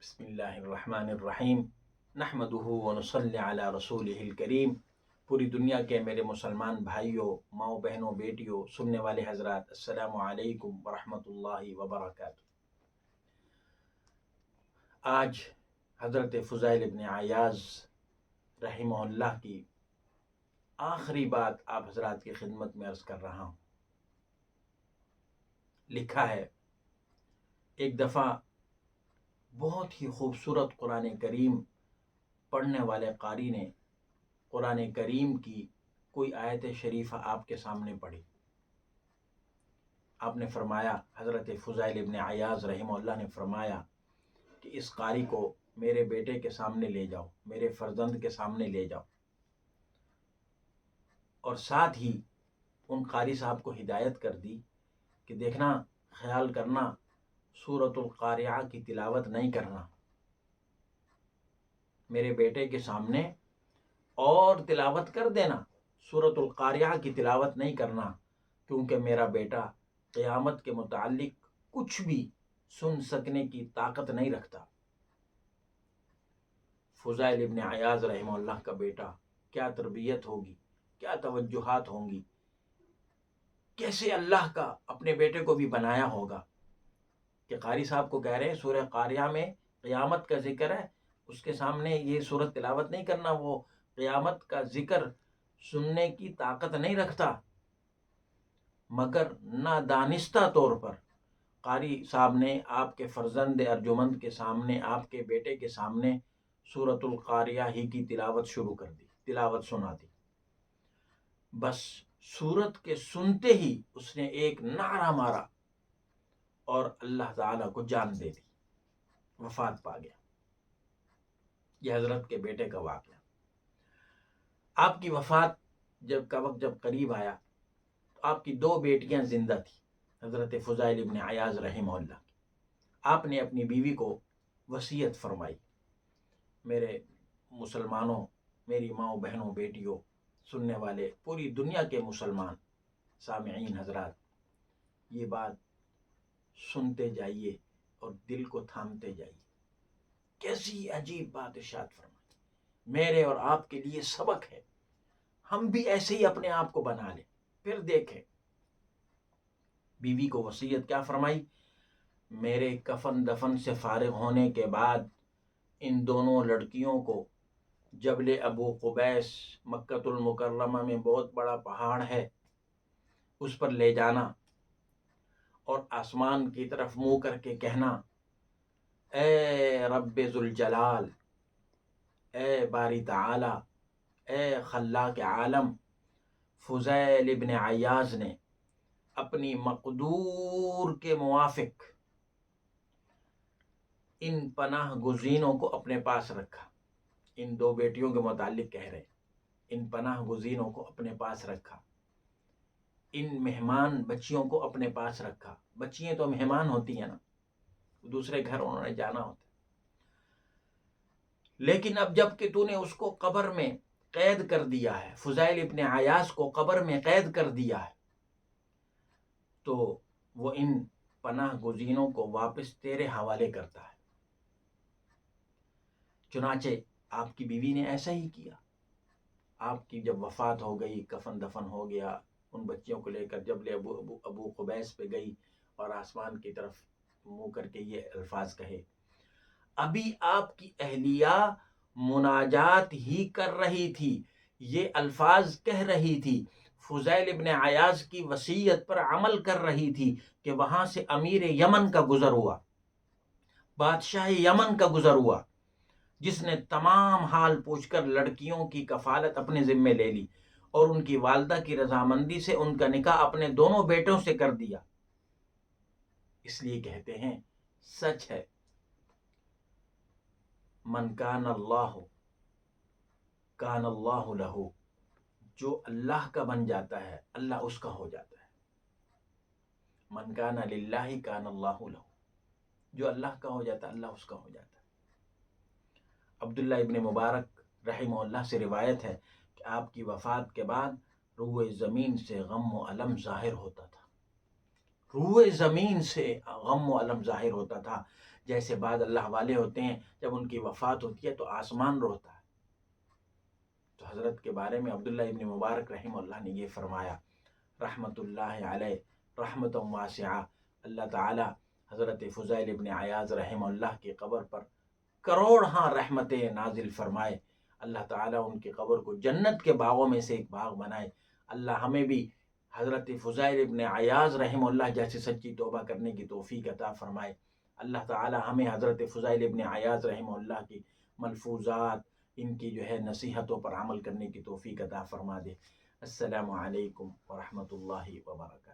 بسم اللہ الرحمن الرحیم نحمدہ ونصلی علی رسولہ الکریم۔ پوری دنیا کے میرے مسلمان بھائیوں، ماؤں، بہنوں، بیٹیوں، سننے والے حضرات، السلام علیکم ورحمۃ اللہ وبرکاتہ۔ آج حضرت فضیل ابن عیاض رحمہ اللہ کی آخری بات آپ حضرات کی خدمت میں عرض کر رہا ہوں۔ لکھا ہے، ایک دفعہ بہت ہی خوبصورت قرآن کریم پڑھنے والے قاری نے قرآن کریم کی کوئی آیت شریفہ آپ کے سامنے پڑھی۔ آپ نے فرمایا، حضرت فضیل ابن عیاض رحمہ اللہ نے فرمایا کہ اس قاری کو میرے بیٹے کے سامنے لے جاؤ، میرے فرزند کے سامنے لے جاؤ، اور ساتھ ہی ان قاری صاحب کو ہدایت کر دی کہ دیکھنا، خیال کرنا، سورۃ القاریعہ کی تلاوت نہیں کرنا میرے بیٹے کے سامنے، اور تلاوت کر دینا، سورۃ القاریعہ کی تلاوت نہیں کرنا، کیونکہ میرا بیٹا قیامت کے متعلق کچھ بھی سن سکنے کی طاقت نہیں رکھتا۔ فضیل ابن عیاض رحمہ اللہ کا بیٹا، کیا تربیت ہوگی، کیا توجہات ہوں گی، کیسے اللہ کا اپنے بیٹے کو بھی بنایا ہوگا کہ قاری صاحب کو کہہ رہے ہیں سورہ قاریعہ میں قیامت کا ذکر ہے، اس کے سامنے یہ سورت تلاوت نہیں کرنا، وہ قیامت کا ذکر سننے کی طاقت نہیں رکھتا۔ مگر نادانستہ طور پر قاری صاحب نے آپ کے فرزند ارجمند کے سامنے، آپ کے بیٹے کے سامنے سورۃ القاریعہ ہی کی تلاوت شروع کر دی، تلاوت سنا دی۔ بس سورت کے سنتے ہی اس نے ایک نعرہ مارا اور اللہ تعالیٰ کو جان دے دی، وفات پا گیا۔ یہ حضرت کے بیٹے کا واقعہ۔ آپ کی وفات کا وقت جب قریب آیا تو آپ کی 2 بیٹیاں زندہ تھیں، حضرت فضیل ابن عیاض رحمہ اللہ کی۔ آپ نے اپنی بیوی کو وصیت فرمائی، میرے مسلمانوں، میری ماؤں، بہنوں، بیٹیوں، سننے والے پوری دنیا کے مسلمان سامعین حضرات، یہ بات سنتے جائیے اور دل کو تھامتے جائیے۔ کیسی عجیب بات ارشاد فرمائی، میرے اور آپ کے لیے سبق ہے، ہم بھی ایسے ہی اپنے آپ کو بنا لیں۔ پھر دیکھیں بیوی کو وصیت کیا فرمائی، میرے کفن دفن سے فارغ ہونے کے بعد ان دونوں لڑکیوں کو جبل ابو قبیس، مکۃ المکرمہ میں بہت بڑا پہاڑ ہے، اس پر لے جانا اور آسمان کی طرف منہ کر کے کہنا، اے رب ذوالجلال، اے باری تعالی، اے خلاق عالم، فضیل ابن عیاض نے اپنی مقدور کے موافق ان پناہ گزینوں کو اپنے پاس رکھا۔ ان 2 بیٹیوں کے متعلق کہہ رہے، ان پناہ گزینوں کو اپنے پاس رکھا، ان مہمان بچیوں کو اپنے پاس رکھا۔ بچیاں تو مہمان ہوتی ہیں نا، دوسرے گھر انہوں نے جانا ہوتا، لیکن اب جب کہ تو نے اس کو قبر میں قید کر دیا ہے، فضیل ابن عیاض کو قبر میں قید کر دیا ہے، تو وہ ان پناہ گزینوں کو واپس تیرے حوالے کرتا ہے۔ چنانچہ آپ کی بیوی نے ایسا ہی کیا۔ آپ کی جب وفات ہو گئی، کفن دفن ہو گیا، ان بچیوں کو لے کر جبل ابو قبیس پہ گئی اور آسمان کی طرف منہ کر کے یہ الفاظ کہے، ابھی آپ کی اہلیہ مناجات ہی کر رہی تھی، یہ الفاظ کہہ رہی تھی، فضیل ابن عیاض کی وصیت پر عمل کر رہی تھی کہ وہاں سے امیر یمن کا گزر ہوا، بادشاہ یمن کا گزر ہوا، جس نے تمام حال پوچھ کر لڑکیوں کی کفالت اپنے ذمے لے لی اور ان کی والدہ کی رضامندی سے ان کا نکاح اپنے دونوں بیٹوں سے کر دیا۔ اس لیے کہتے ہیں، سچ ہے، من کان اللہ کان اللہ لہ، جو اللہ کا بن جاتا ہے اللہ اس کا ہو جاتا ہے۔ من کان للہ کان اللہ لہ، جو اللہ کا ہو جاتا ہے اللہ اس کا ہو جاتا ہے۔ عبداللہ ابن مبارک رحمہ اللہ سے روایت ہے کہ آپ کی وفات کے بعد روئے زمین سے غم و الم ظاہر ہوتا تھا، روئے زمین سے غم و الم ظاہر ہوتا تھا، جیسے بعض اللہ والے ہوتے ہیں جب ان کی وفات ہوتی ہے تو آسمان روتا ہے۔ تو حضرت کے بارے میں عبداللہ ابن مبارک رحمہ اللہ نے یہ فرمایا رحمۃ اللہ علیہ رحمت واسعہ، اللہ تعالی حضرت فضیل ابن عیاض رحمہ اللہ کی قبر پر کروڑ رحمتیں نازل فرمائے، اللہ تعالیٰ ان کی قبر کو جنت کے باغوں میں سے ایک باغ بنائے۔ اللہ ہمیں بھی حضرت فضیل ابن عیاض رحمہ اللہ جیسے سچی توبہ کرنے کی توفیق عطا فرمائے۔ اللہ تعالیٰ ہمیں حضرت فضیل ابن عیاض رحمہ اللہ کی ملفوظات، ان کی نصیحتوں پر عمل کرنے کی توفیق عطا فرما دے۔ السلام علیکم ورحمۃ اللہ وبرکاتہ۔